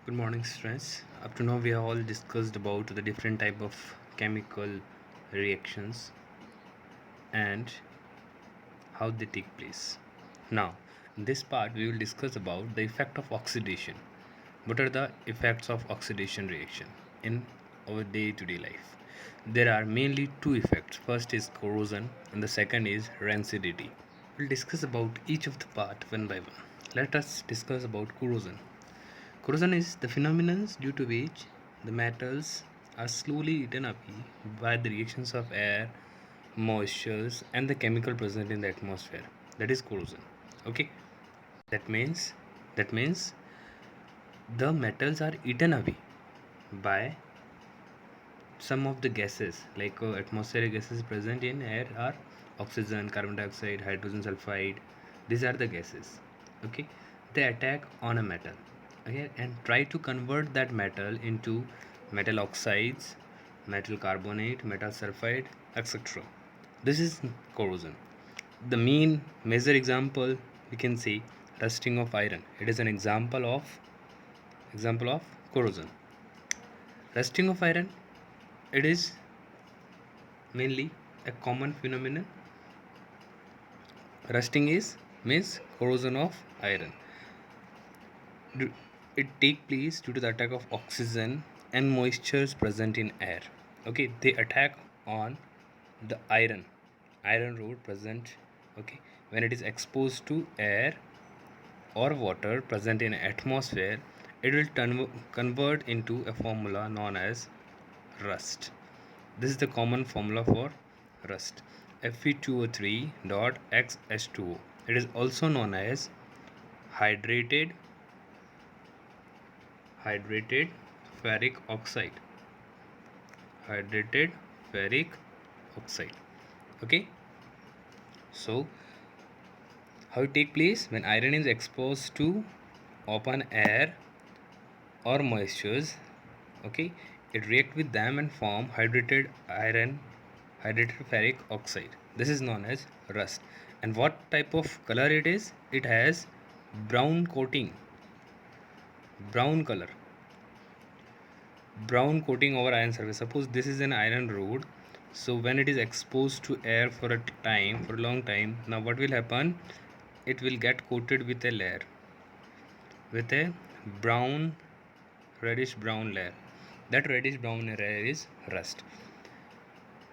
Good morning, students. Up to now, we have all discussed about the different type of chemical reactions and how they take place. Now, in this part, we will discuss about the effect of oxidation. What are the effects of oxidation reaction in our day-to-day life? There are mainly two effects. First is corrosion, and the second is rancidity. We'll discuss about each of the part one by one. Let us discuss about corrosion. Corrosion is the phenomenon due to which the metals are slowly eaten up by the reactions of air, moistures, and the chemical present in the atmosphere. That is corrosion. Okay, that means that means the metals are eaten away by some of the gases like atmospheric gases present in air are oxygen, carbon dioxide, hydrogen sulfide. These are the gases. Okay, they attack on a metal, okay, and try to convert that metal into metal oxides, metal carbonate, metal sulfide, etc. This is corrosion. The main major example we can see rusting of iron. It is an example of corrosion. Rusting of iron, it is mainly a common phenomenon. Rusting is means corrosion of iron. It take place due to the attack of oxygen and moistures present in air. Okay, they attack on the iron rod present. Okay, when it is exposed to air or water present in atmosphere, it will convert into a formula known as rust. This is the common formula for rust. Fe2O3.XH2O. It is also known as hydrated hydrated ferric oxide. Hydrated ferric oxide. Okay. So how it take place? When iron is exposed to open air or moistures, okay, it react with them and form hydrated ferric oxide. This is known as rust. And what type of color it is? It has brown coating, brown color, brown coating over iron surface. Suppose this is an iron rod, so when it is exposed to air for a long time, now what will happen? It will get coated with a layer, with a brown, reddish brown layer. That reddish brown layer is rust.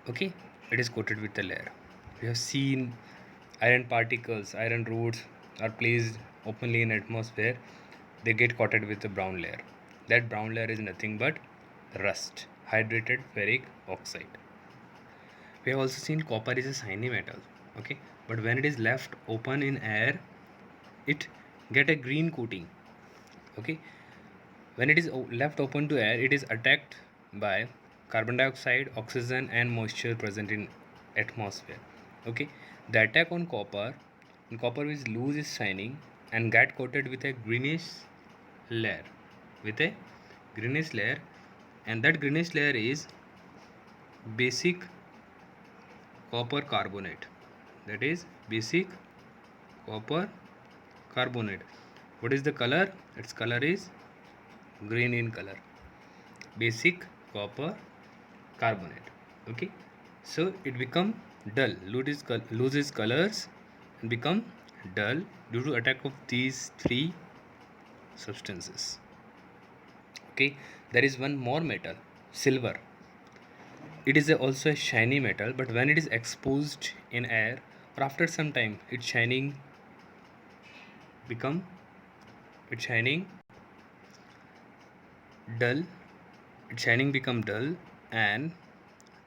Okay, it is coated with a layer. We have seen iron particles, iron rods are placed openly in atmosphere. They get coated with a brown layer. That brown layer is nothing but rust, hydrated ferric oxide. We have also seen copper is a shiny metal. Okay, but when it is left open in air, it get a green coating. Okay, when it is left open to air, it is attacked by carbon dioxide, oxygen, and moisture present in atmosphere. Okay, the attack on copper, and copper is loose, is shining, and get coated with a greenish layer, with a greenish layer, and that greenish layer is basic copper carbonate. That is basic copper carbonate. What is the color? Its color is green in color. Basic copper carbonate. Okay, so it become dull, loses colors and become dull due to attack of these three substances. Okay, there is one more metal, silver. It is also a shiny metal, but when it is exposed in air or after some time, become its shining dull. Its shining become dull, and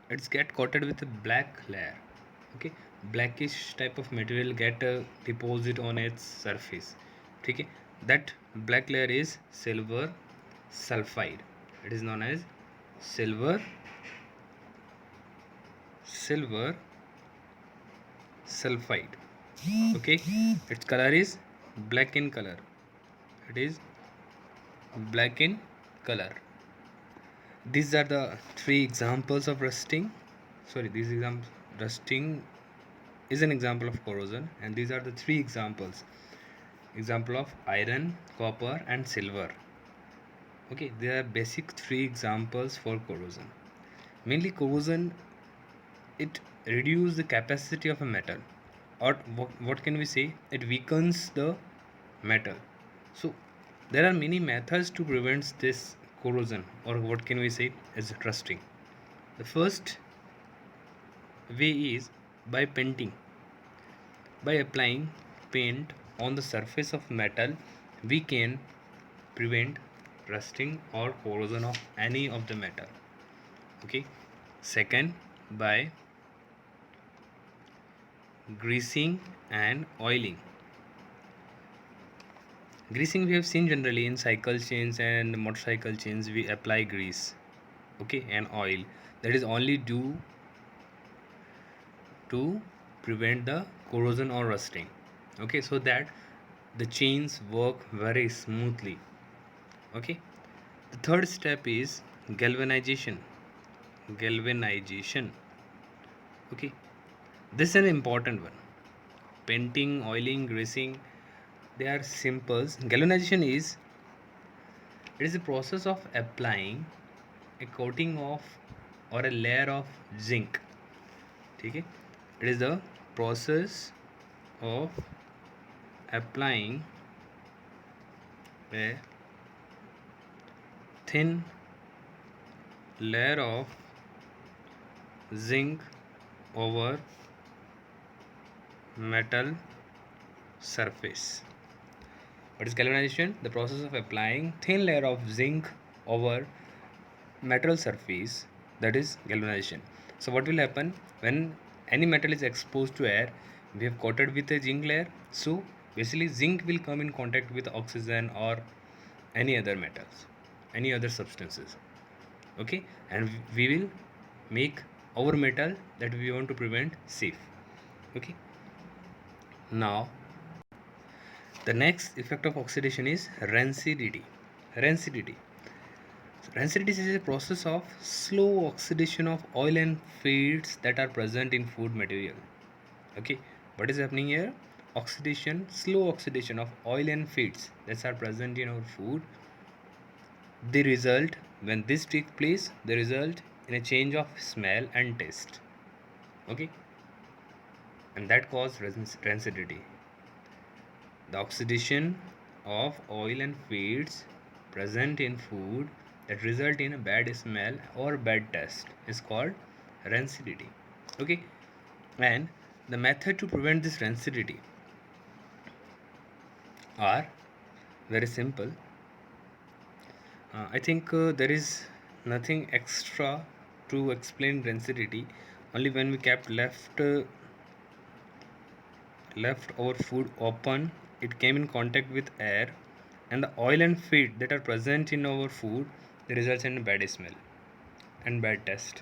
it's get coated with a black layer. Okay, blackish type of material get deposit on its surface. Okay, that black layer is silver sulfide. It is known as silver sulfide. Okay, its color is black in color. It is black in color. These are the three examples of rusting. Sorry, rusting is an example of corrosion, and these are the three example of iron, copper, and silver. Okay, there are basic three examples for corrosion. Mainly corrosion, it reduces the capacity of a metal, or what can we say, it weakens the metal. So there are many methods to prevent this corrosion, or what can we say is rusting. The first way is by painting. By applying paint on the surface of metal, we can prevent rusting or corrosion of any of the metal. Okay. Second, by greasing and oiling. Greasing we have seen generally in cycle chains and motorcycle chains, we apply grease, okay, and oil. That is only due to prevent the corrosion or rusting, okay, so that the chains work very smoothly. Okay. The third step is galvanization. Galvanization. Okay. This is an important one. Painting, oiling, greasing, they are simple. Galvanization is, it is a process of applying a coating of or a layer of zinc. Okay. It is the process of applying a thin layer of zinc over metal surface. What is galvanization? The process of applying thin layer of zinc over metal surface, that is galvanization. So what will happen when any metal is exposed to air? We have coated with a zinc layer, so basically zinc will come in contact with oxygen or any other metals, any other substances. Okay, and we will make our metal that we want to prevent safe. Okay. Now the next effect of oxidation is rancidity. Rancidity. Rancidity is a process of slow oxidation of oil and fats that are present in food material. Okay, what is happening here? Oxidation, slow oxidation of oil and fats that are present in our food. The result, when this takes place, the result in a change of smell and taste. Okay, and that causes rancidity. The oxidation of oil and fats present in food that result in a bad smell or bad taste is called rancidity. Okay, and the method to prevent this rancidity are very simple. I think there is nothing extra to explain rancidity. Only when we kept left our food open, it came in contact with air, and the oil and fat that are present in our food, they results in bad smell and bad taste.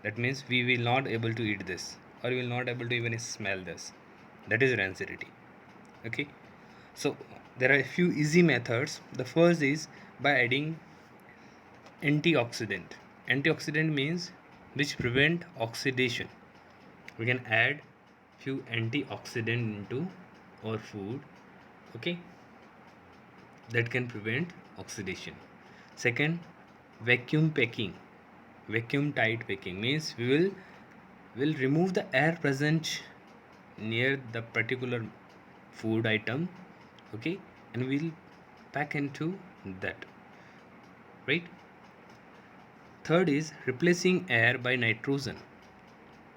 That means we will not able to eat this, or we will not able to even smell this. That is rancidity. Okay. So there are a few easy methods. The first is by adding antioxidant. Antioxidant means which prevent oxidation. We can add few antioxidant into our food, okay, that can prevent oxidation. Second, vacuum packing. Vacuum tight packing means we will remove the air present near the particular food item, okay, and we'll pack into that, right? Third is replacing air by nitrogen.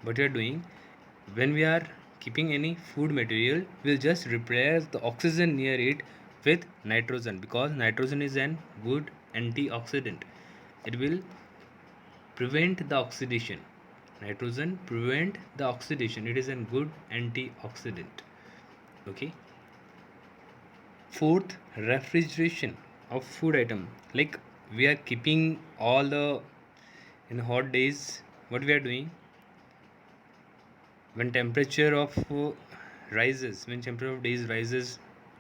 What we are doing, when we are keeping any food material, we'll just replace the oxygen near it with nitrogen, because nitrogen is an good antioxidant. It will prevent the oxidation. Nitrogen prevent the oxidation. It is a good antioxidant. Okay. Fourth, refrigeration of food item. Like we are keeping all the in hot days. What we are doing, when temperature of rises, when temperature of days rises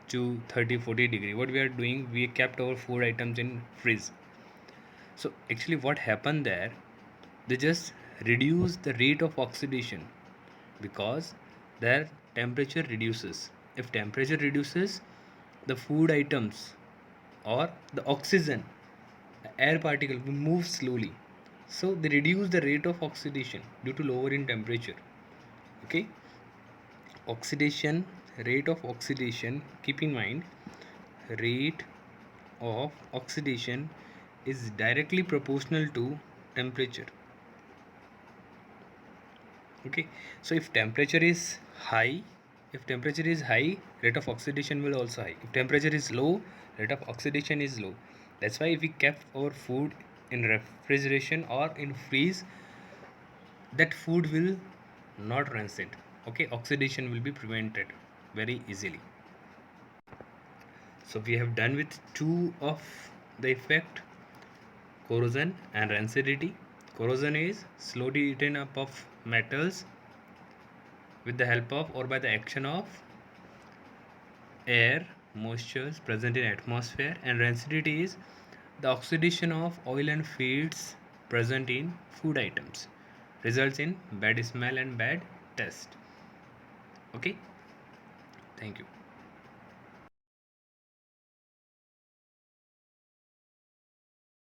to 30-40 degree, what we are doing, we kept our food items in freeze. So actually what happened there, they just reduce the rate of oxidation, because their temperature reduces. If temperature reduces, the food items or the oxygen air particle will move slowly, so they reduce the rate of oxidation due to lower in temperature. Okay, oxidation, rate of oxidation, keep in mind, rate of oxidation is directly proportional to temperature. Okay, so if temperature is high, rate of oxidation will also high. If temperature is low, rate of oxidation is low. That's why if we kept our food in refrigeration or in freeze, that food will not rancid. Okay, oxidation will be prevented very easily. So we have done with two of the effect, corrosion and rancidity. Corrosion is slowly eaten up of metals with the help of or by the action of air moistures present in atmosphere, and rancidity is the oxidation of oil and fats present in food items, results in bad smell and bad taste. Okay, thank you.